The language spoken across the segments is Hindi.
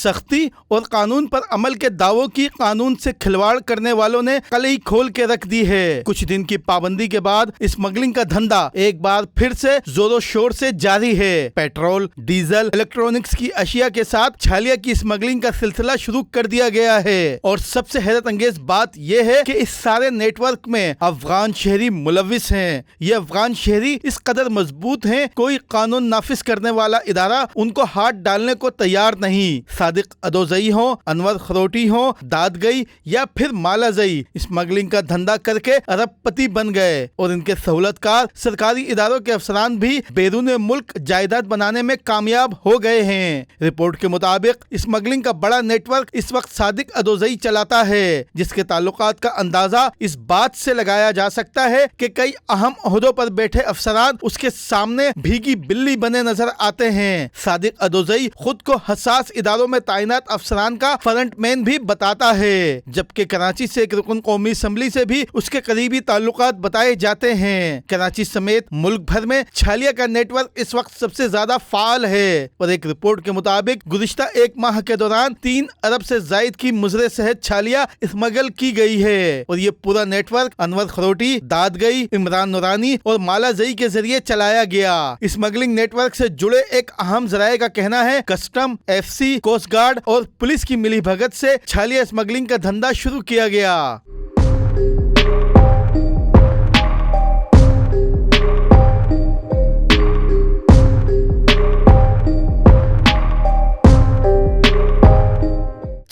सख्ती और कानून पर अमल के दावों की कानून से खिलवाड़ करने वालों ने कलई खोल के रख दी है। कुछ दिन की पाबंदी के बाद स्मगलिंग का धंधा एक बार फिर से जोरों शोर से जारी है। पेट्रोल, डीजल, इलेक्ट्रॉनिक्स की अशिया के साथ छालिया की स्मगलिंग का सिलसिला शुरू कर दिया गया है। और सबसे हैरत अंगेज बात यह है कि इस सारे नेटवर्क में अफगान शहरी मुलविस हैं। ये अफगान शहरी इस कदर मजबूत हैं, कोई कानून नाफिज करने वाला इदारा उनको हाथ डालने को तैयार नहीं। सादिक अदोजई हो, अनवर खरोटी हो, दादगई या फिर मालाजई स्मगलिंग का धंधा करके अरबपति बन गए और इनके सहूलतकार सरकारी इदारों के अफसरान भी बैरून मुल्क जायदाद बनाने में कामयाब हो गए हैं। रिपोर्ट के मुताबिक स्मगलिंग का बड़ा नेटवर्क इस वक्त सादिक अदोजई चलाता है, जिसके ताल्लुकात का अंदाजा इस बात से लगाया जा सकता है कि कई अहम ओहदों पर बैठे अफसरान उसके सामने भीगी बिल्ली बने नजर आते हैं। सादिक अदोजई खुद को हसास इदारों में तैनात अफसरान का फ्रंटमैन भी बताता है, जबकि कराची से एक रुकन कौमी असम्बली से भी उसके करीबी ताल्लुकात बताए जाते हैं। कराची समेत मुल्क भर में छालिया का नेटवर्क इस वक्त सबसे ज्यादा फाल है और एक रिपोर्ट के मुताबिक गुज़िश्ता एक माह के दौरान 3 अरब से जायद की मुजरे शहद छालिया स्मगल की गई है और ये पूरा नेटवर्क अनवर खरोटी, दादगई, इमरान नूरानी और मालाजई के जरिए चलाया गया। स्मगलिंग नेटवर्क से जुड़े एक अहम जराये का कहना है कस्टम, FC, कोस्ट गार्ड और पुलिस की मिलीभगत से छालिया स्मगलिंग का धंधा शुरू किया गया।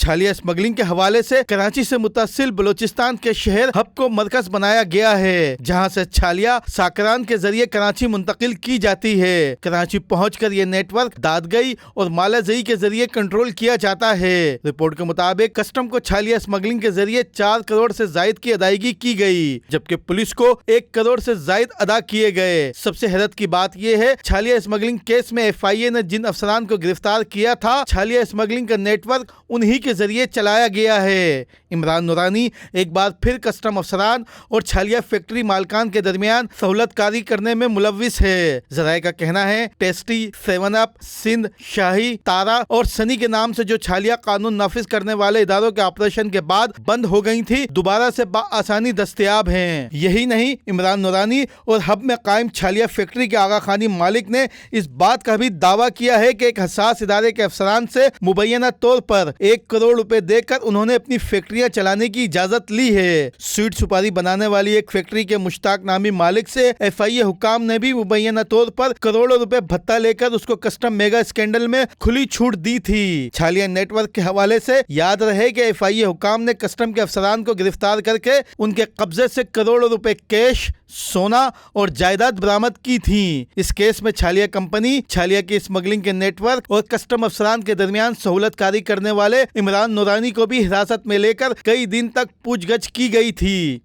छालिया स्मगलिंग के हवाले से कराची से मुत्तसिल बलोचिस्तान के शहर हब को मरकज बनाया गया है, जहां से छालिया साकरान के जरिए कराची मुंतकिल की जाती है। कराची पहुंचकर ये नेटवर्क दादगई और मालाजई के जरिए कंट्रोल किया जाता है। रिपोर्ट के मुताबिक कस्टम को छालिया स्मगलिंग के जरिए 4 करोड़ से जायद की अदायगी की गई, जबकि पुलिस को 1 करोड़ से जायद अदा किए गए। सबसे हैरत की बात यह है, छालिया स्मगलिंग केस में FIA ने जिन अफसरान को गिरफ्तार किया था, छालिया स्मगलिंग का नेटवर्क उन्हीं के जरिए चलाया गया है। इमरान नूरानी एक बार फिर कस्टम अफसरान और छालिया फैक्ट्री मालकान के दरमियान सहूलतकारी करने में मुलविस है। जराये का कहना है टेस्टी, 7 अप, सिंध, शाही, तारा और सनी के नाम से जो छालिया कानून नाफिज करने वाले इदारों के ऑपरेशन के बाद बंद हो गई थी, दोबारा से आसानी दस्तयाब हैं। यही नहीं, इमरान नूरानी और हब में कायम छालिया फैक्ट्री के आगा खानी मालिक ने इस बात का भी दावा किया है कि एक हसास इदारे के अफसरान से मुबैना तौर पर 1 करोड़ रुपए देकर उन्होंने अपनी फैक्ट्रियां चलाने की इजाजत ली है। स्वीट सुपारी बनाने वाली एक फैक्ट्री के मुश्ताक नामी मालिक से FIA हुकाम ने भी मुबैना तौर पर करोड़ों रुपए भत्ता लेकर उसको कस्टम मेगा स्कैंडल में खुली छूट दी थी। छालिया नेटवर्क के हवाले से याद रहे कि FIA हुकाम ने कस्टम के अफसरान को गिरफ्तार करके उनके कब्जे से करोड़ों रुपए कैश, सोना और जायदाद बरामद की थी। इस केस में छालिया कंपनी, छालिया की स्मगलिंग के नेटवर्क और कस्टम अफसरान के दरमियान सहूलतकारी करने वाले इमरान नूरानी को भी हिरासत में लेकर कई दिन तक पूछगछ की गई थी।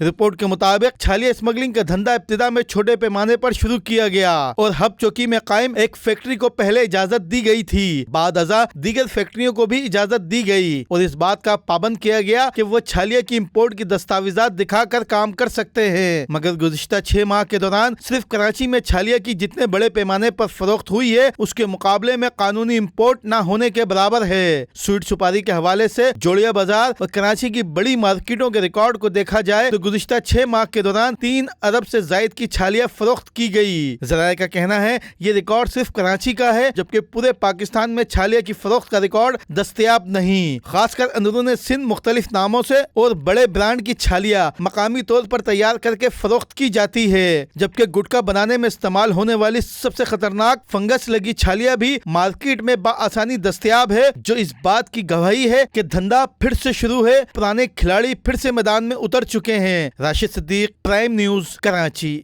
रिपोर्ट के मुताबिक छालिया स्मगलिंग का धंधा इब्तिदा में छोटे पैमाने पर शुरू किया गया और हब चौकी में कायम एक फैक्ट्री को पहले इजाजत दी गई थी। बाद अज़ा दीगर फैक्ट्रियों को भी इजाजत दी गई और इस बात का पाबंद किया गया कि वो छालिया की इंपोर्ट की दस्तावेजात दिखाकर काम कर सकते हैं। मगर गुज़िश्ता 6 माह के दौरान सिर्फ कराची में छालिया की जितने बड़े पैमाने पर फरोख्त हुई है, उसके मुकाबले में कानूनी इंपोर्ट न होने के बराबर है। स्वीट सुपारी के हवाले से जोड़िया बाजार और कराची की बड़ी मार्केटों के रिकॉर्ड को देखा जाए तो गुज़िश्ता 6 माह के दौरान 3 अरब से जायद की छालिया फरोख्त की गई। जराये का कहना है ये रिकॉर्ड सिर्फ कराची का है, जबकि पूरे पाकिस्तान में छालिया की फरोख्त का रिकॉर्ड दस्तयाब नहीं। खासकर अंदरूनी सिंध मुख्तलिफ नामों से और बड़े ब्रांड की छालिया मकामी तौर पर तैयार करके फरोख्त की जाती है, जबकि गुटखा बनाने में इस्तेमाल होने वाली सबसे खतरनाक फंगस लगी छालिया भी मार्केट में आसानी दस्तयाब है, जो इस बात की गवाही है कि धंधा फिर से शुरू है। पुराने खिलाड़ी फिर से मैदान में उतर चुके हैं। Rashid Siddiq, prime news, Karachi.